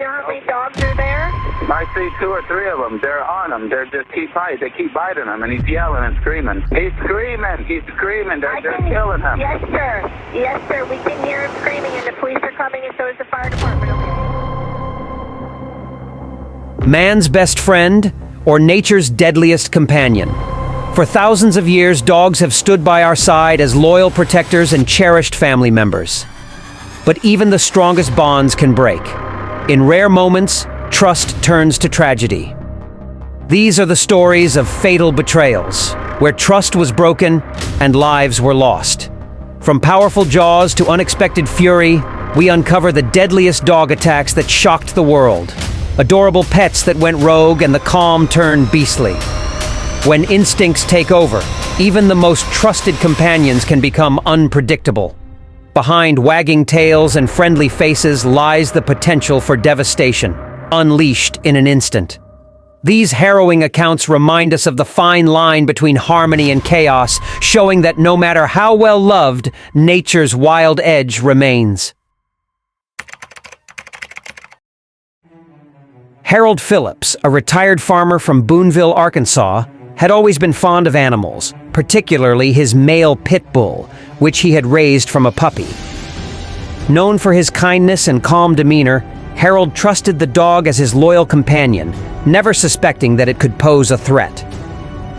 know how many dogs are there? I see 2 or 3 of them. They're on him. They keep biting him, and he's yelling and screaming. He's screaming. They're killing him. Yes, sir. Yes, sir. We can hear him screaming, and the police are coming, and so is the fire department. Okay? Man's best friend or nature's deadliest companion? For thousands of years, dogs have stood by our side as loyal protectors and cherished family members. But even the strongest bonds can break. In rare moments, trust turns to tragedy. These are the stories of fatal betrayals, where trust was broken and lives were lost. From powerful jaws to unexpected fury, we uncover the deadliest dog attacks that shocked the world. Adorable pets that went rogue and the calm turned beastly. When instincts take over, even the most trusted companions can become unpredictable. Behind wagging tails and friendly faces lies the potential for devastation, unleashed in an instant. These harrowing accounts remind us of the fine line between harmony and chaos, showing that no matter how well loved, nature's wild edge remains. Harold Phillips, a retired farmer from Boonville, Arkansas, had always been fond of animals, particularly his male pit bull, which he had raised from a puppy. Known for his kindness and calm demeanor, Harold trusted the dog as his loyal companion, never suspecting that it could pose a threat.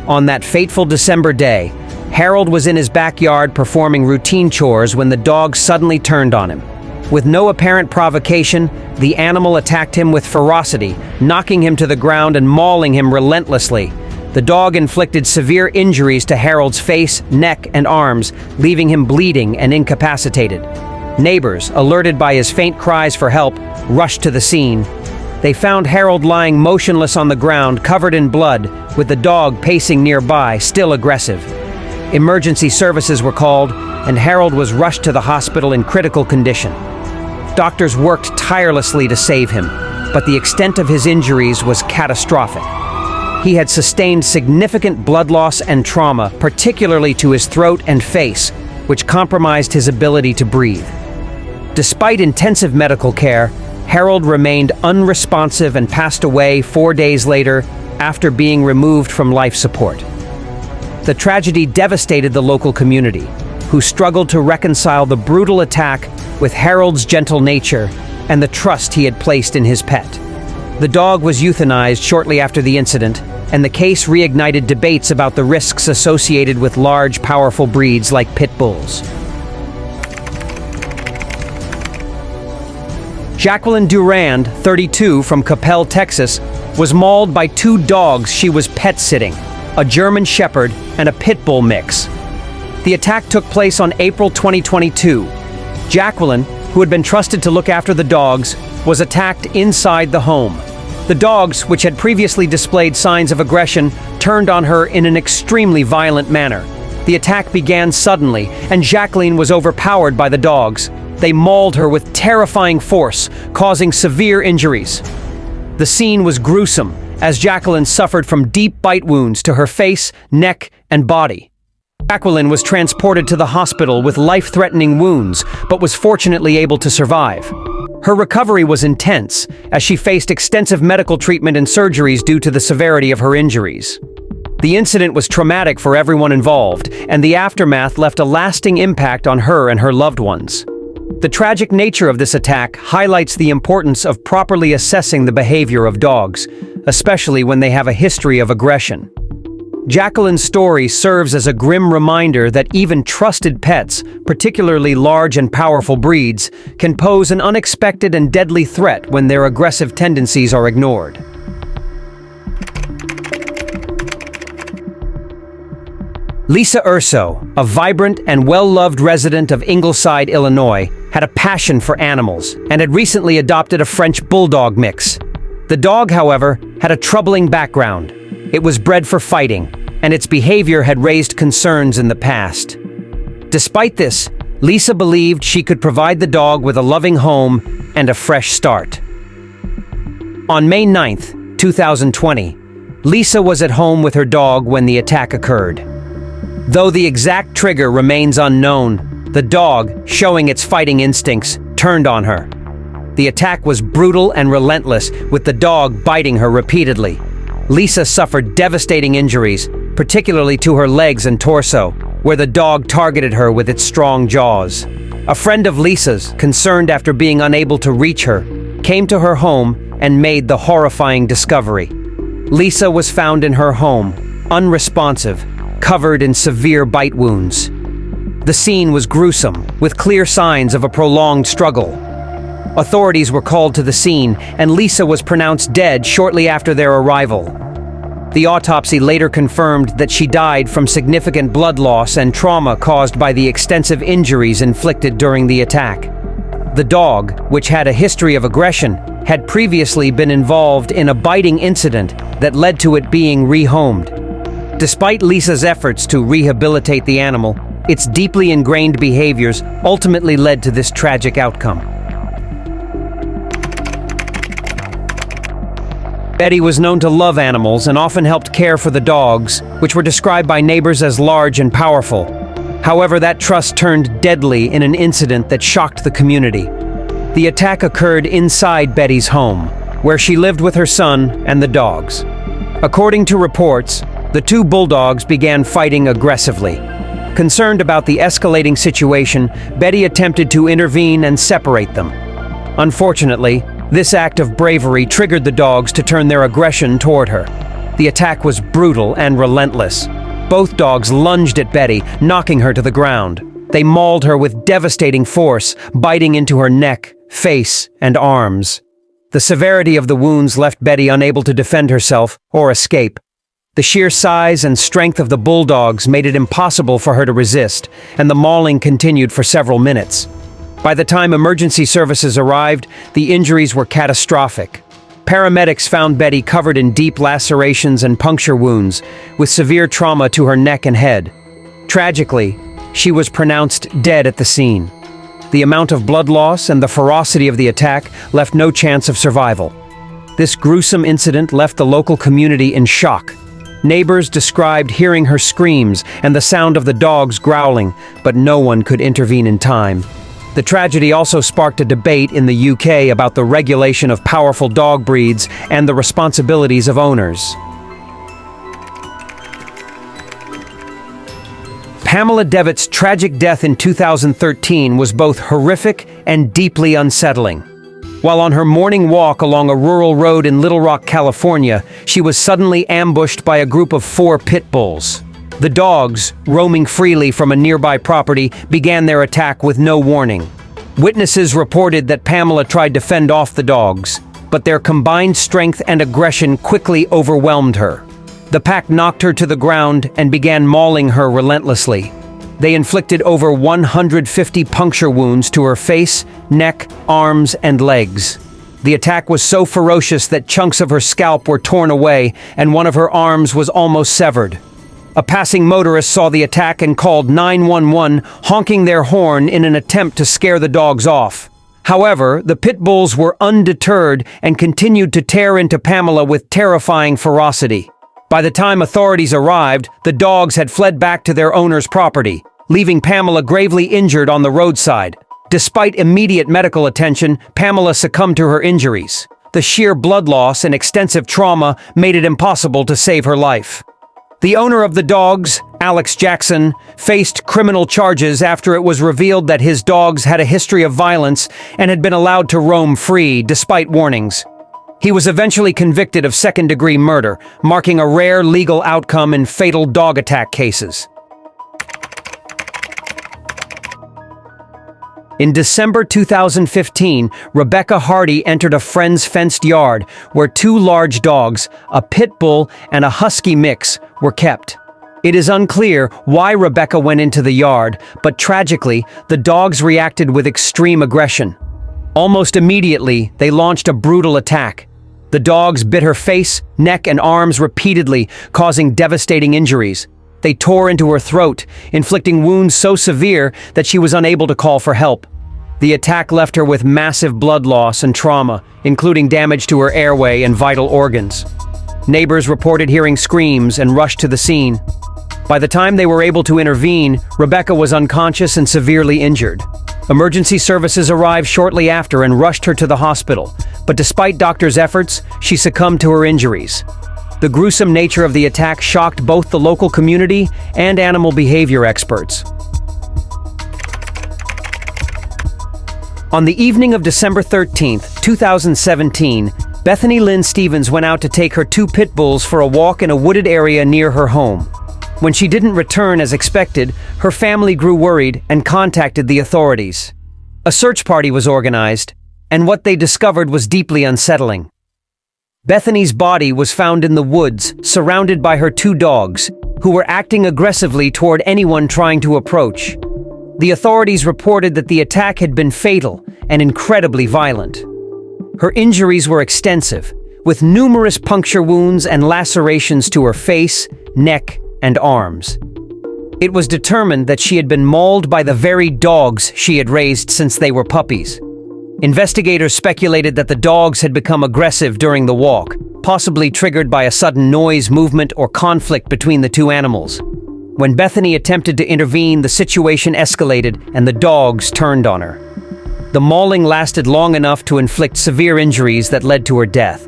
On that fateful December day, Harold was in his backyard performing routine chores when the dog suddenly turned on him. With no apparent provocation, the animal attacked him with ferocity, knocking him to the ground and mauling him relentlessly. The dog inflicted severe injuries to Harold's face, neck, and arms, leaving him bleeding and incapacitated. Neighbors, alerted by his faint cries for help, rushed to the scene. They found Harold lying motionless on the ground, covered in blood, with the dog pacing nearby, still aggressive. Emergency services were called, and Harold was rushed to the hospital in critical condition. Doctors worked tirelessly to save him, but the extent of his injuries was catastrophic. He had sustained significant blood loss and trauma, particularly to his throat and face, which compromised his ability to breathe. Despite intensive medical care, Harold remained unresponsive and passed away 4 days later after being removed from life support. The tragedy devastated the local community, who struggled to reconcile the brutal attack with Harold's gentle nature and the trust he had placed in his pet. The dog was euthanized shortly after the incident, and the case reignited debates about the risks associated with large, powerful breeds like pit bulls. Jacqueline Duran, 32, from Coppell, Texas, was mauled by 2 dogs she was pet-sitting, a German Shepherd and a pit bull mix. The attack took place on April 2022. Jacqueline, who had been trusted to look after the dogs, was attacked inside the home. The dogs, which had previously displayed signs of aggression, turned on her in an extremely violent manner. The attack began suddenly, and Jacqueline was overpowered by the dogs. They mauled her with terrifying force, causing severe injuries. The scene was gruesome, as Jacqueline suffered from deep bite wounds to her face, neck, and body. Jacqueline was transported to the hospital with life-threatening wounds, but was fortunately able to survive. Her recovery was intense, as she faced extensive medical treatment and surgeries due to the severity of her injuries. The incident was traumatic for everyone involved, and the aftermath left a lasting impact on her and her loved ones. The tragic nature of this attack highlights the importance of properly assessing the behavior of dogs, especially when they have a history of aggression. Jacqueline's story serves as a grim reminder that even trusted pets, particularly large and powerful breeds, can pose an unexpected and deadly threat when their aggressive tendencies are ignored. Lisa Erso, a vibrant and well-loved resident of Ingleside, Illinois, had a passion for animals and had recently adopted a French bulldog mix. The dog, however, had a troubling background. It was bred for fighting, and its behavior had raised concerns in the past. Despite this, Lisa believed she could provide the dog with a loving home and a fresh start. On May 9, 2020, Lisa was at home with her dog when the attack occurred. Though the exact trigger remains unknown, the dog, showing its fighting instincts, turned on her. The attack was brutal and relentless, with the dog biting her repeatedly. Lisa suffered devastating injuries, particularly to her legs and torso, where the dog targeted her with its strong jaws. A friend of Lisa's, concerned after being unable to reach her, came to her home and made the horrifying discovery. Lisa was found in her home, unresponsive, covered in severe bite wounds. The scene was gruesome, with clear signs of a prolonged struggle. Authorities were called to the scene, and Lisa was pronounced dead shortly after their arrival. The autopsy later confirmed that she died from significant blood loss and trauma caused by the extensive injuries inflicted during the attack. The dog, which had a history of aggression, had previously been involved in a biting incident that led to it being rehomed. Despite Lisa's efforts to rehabilitate the animal, its deeply ingrained behaviors ultimately led to this tragic outcome. Betty was known to love animals and often helped care for the dogs, which were described by neighbors as large and powerful. However, that trust turned deadly in an incident that shocked the community. The attack occurred inside Betty's home, where she lived with her son and the dogs. According to reports, the two bulldogs began fighting aggressively. Concerned about the escalating situation, Betty attempted to intervene and separate them. Unfortunately, this act of bravery triggered the dogs to turn their aggression toward her. The attack was brutal and relentless. Both dogs lunged at Betty, knocking her to the ground. They mauled her with devastating force, biting into her neck, face, and arms. The severity of the wounds left Betty unable to defend herself or escape. The sheer size and strength of the bulldogs made it impossible for her to resist, and the mauling continued for several minutes. By the time emergency services arrived, the injuries were catastrophic. Paramedics found Betty covered in deep lacerations and puncture wounds, with severe trauma to her neck and head. Tragically, she was pronounced dead at the scene. The amount of blood loss and the ferocity of the attack left no chance of survival. This gruesome incident left the local community in shock. Neighbors described hearing her screams and the sound of the dogs growling, but no one could intervene in time. The tragedy also sparked a debate in the UK about the regulation of powerful dog breeds and the responsibilities of owners. Pamela Devitt's tragic death in 2013 was both horrific and deeply unsettling. While on her morning walk along a rural road in Little Rock, California, she was suddenly ambushed by a group of 4 pit bulls. The dogs, roaming freely from a nearby property, began their attack with no warning. Witnesses reported that Pamela tried to fend off the dogs, but their combined strength and aggression quickly overwhelmed her. The pack knocked her to the ground and began mauling her relentlessly. They inflicted over 150 puncture wounds to her face, neck, arms, and legs. The attack was so ferocious that chunks of her scalp were torn away and one of her arms was almost severed. A passing motorist saw the attack and called 911, honking their horn in an attempt to scare the dogs off. However, the pit bulls were undeterred and continued to tear into Pamela with terrifying ferocity. By the time authorities arrived, the dogs had fled back to their owner's property, leaving Pamela gravely injured on the roadside. Despite immediate medical attention, Pamela succumbed to her injuries. The sheer blood loss and extensive trauma made it impossible to save her life. The owner of the dogs, Alex Jackson, faced criminal charges after it was revealed that his dogs had a history of violence and had been allowed to roam free despite warnings. He was eventually convicted of second-degree murder, marking a rare legal outcome in fatal dog attack cases. In December 2015, Rebecca Hardy entered a friend's fenced yard where 2 large dogs, a pit bull and a husky mix, were kept. It is unclear why Rebecca went into the yard, but tragically, the dogs reacted with extreme aggression. Almost immediately, they launched a brutal attack. The dogs bit her face, neck, and arms repeatedly, causing devastating injuries. They tore into her throat, inflicting wounds so severe that she was unable to call for help. The attack left her with massive blood loss and trauma, including damage to her airway and vital organs. Neighbors reported hearing screams and rushed to the scene. By the time they were able to intervene, Rebecca was unconscious and severely injured. Emergency services arrived shortly after and rushed her to the hospital, but despite doctors' efforts, she succumbed to her injuries. The gruesome nature of the attack shocked both the local community and animal behavior experts. On the evening of December 13, 2017, Bethany Lynn Stevens went out to take her two pit bulls for a walk in a wooded area near her home. When she didn't return as expected, her family grew worried and contacted the authorities. A search party was organized, and what they discovered was deeply unsettling. Bethany's body was found in the woods, surrounded by her two dogs, who were acting aggressively toward anyone trying to approach. The authorities reported that the attack had been fatal and incredibly violent. Her injuries were extensive, with numerous puncture wounds and lacerations to her face, neck, and arms. It was determined that she had been mauled by the very dogs she had raised since they were puppies. Investigators speculated that the dogs had become aggressive during the walk, possibly triggered by a sudden noise, movement, or conflict between the two animals. When Bethany attempted to intervene, the situation escalated and the dogs turned on her. The mauling lasted long enough to inflict severe injuries that led to her death.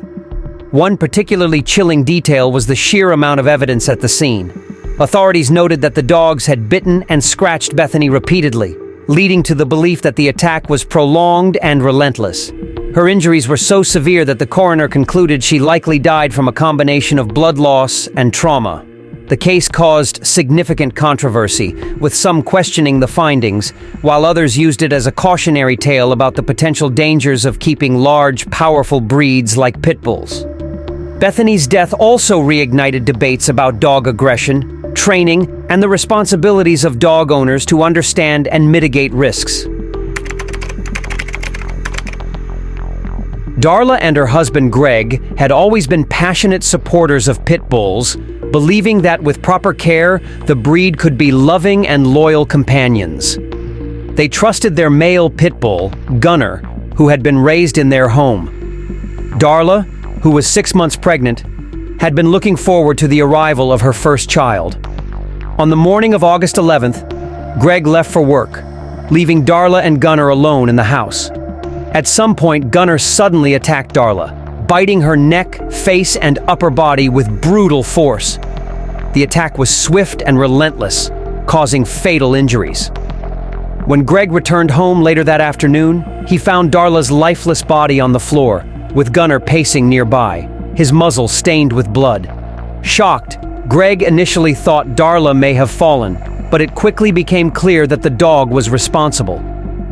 One particularly chilling detail was the sheer amount of evidence at the scene. Authorities noted that the dogs had bitten and scratched Bethany repeatedly, leading to the belief that the attack was prolonged and relentless. Her injuries were so severe that the coroner concluded she likely died from a combination of blood loss and trauma. The case caused significant controversy, with some questioning the findings, while others used it as a cautionary tale about the potential dangers of keeping large, powerful breeds like pit bulls. Bethany's death also reignited debates about dog aggression, training, and the responsibilities of dog owners to understand and mitigate risks. Darla and her husband Greg had always been passionate supporters of pit bulls, believing that with proper care, the breed could be loving and loyal companions. They trusted their male pit bull, Gunner, who had been raised in their home. Darla, who was 6 months pregnant, had been looking forward to the arrival of her first child. On the morning of August 11th, Greg left for work, leaving Darla and Gunner alone in the house. At some point, Gunner suddenly attacked Darla, biting her neck, face, and upper body with brutal force. The attack was swift and relentless, causing fatal injuries. When Greg returned home later that afternoon, he found Darla's lifeless body on the floor, with Gunner pacing nearby, his muzzle stained with blood. Shocked, Greg initially thought Darla may have fallen, but it quickly became clear that the dog was responsible.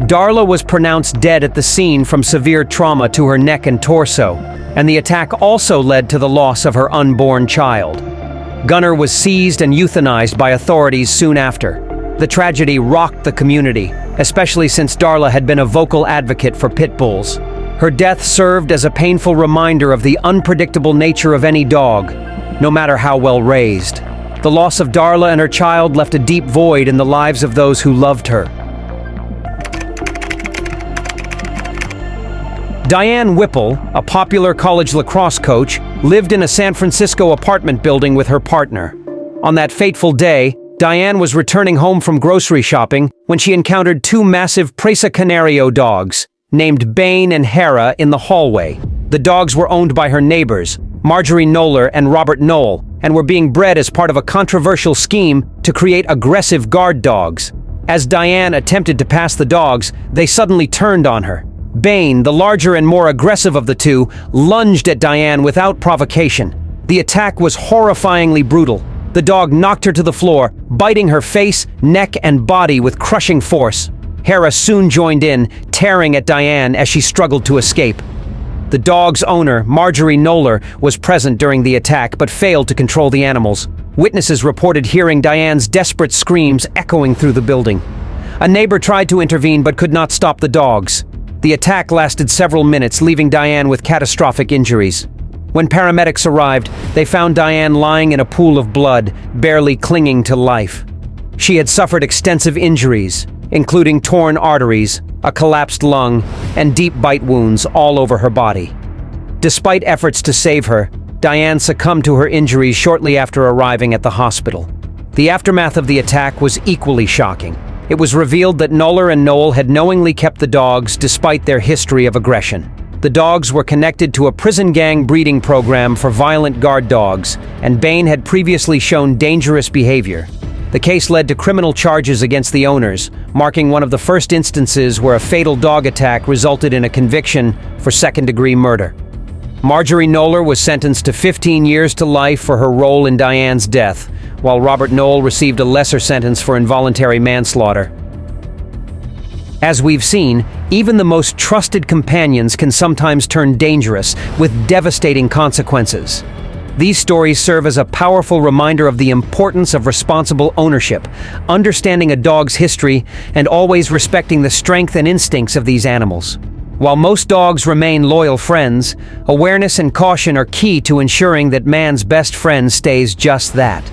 Darla was pronounced dead at the scene from severe trauma to her neck and torso, and the attack also led to the loss of her unborn child. Gunner was seized and euthanized by authorities soon after. The tragedy rocked the community, especially since Darla had been a vocal advocate for pit bulls. Her death served as a painful reminder of the unpredictable nature of any dog, no matter how well raised. The loss of Darla and her child left a deep void in the lives of those who loved her. Diane Whipple, a popular college lacrosse coach, lived in a San Francisco apartment building with her partner. On that fateful day, Diane was returning home from grocery shopping when she encountered two massive Presa Canario dogs, named Bane and Hera, in the hallway. The dogs were owned by her neighbors, Marjorie Knoller and Robert Knoll, and were being bred as part of a controversial scheme to create aggressive guard dogs. As Diane attempted to pass the dogs, they suddenly turned on her. Bane, the larger and more aggressive of the two, lunged at Diane without provocation. The attack was horrifyingly brutal. The dog knocked her to the floor, biting her face, neck, and body with crushing force. Hera soon joined in, tearing at Diane as she struggled to escape. The dog's owner, Marjorie Knoller, was present during the attack but failed to control the animals. Witnesses reported hearing Diane's desperate screams echoing through the building. A neighbor tried to intervene but could not stop the dogs. The attack lasted several minutes, leaving Diane with catastrophic injuries. When paramedics arrived, they found Diane lying in a pool of blood, barely clinging to life. She had suffered extensive injuries, including torn arteries, a collapsed lung, and deep bite wounds all over her body. Despite efforts to save her, Diane succumbed to her injuries shortly after arriving at the hospital. The aftermath of the attack was equally shocking. It was revealed that Noller and Noel had knowingly kept the dogs despite their history of aggression. The dogs were connected to a prison gang breeding program for violent guard dogs, and Bain had previously shown dangerous behavior. The case led to criminal charges against the owners, marking one of the first instances where a fatal dog attack resulted in a conviction for second-degree murder. Marjorie Noller was sentenced to 15 years to life for her role in Diane's death, while Robert Noel received a lesser sentence for involuntary manslaughter. As we've seen, even the most trusted companions can sometimes turn dangerous, with devastating consequences. These stories serve as a powerful reminder of the importance of responsible ownership, understanding a dog's history, and always respecting the strength and instincts of these animals. While most dogs remain loyal friends, awareness and caution are key to ensuring that man's best friend stays just that.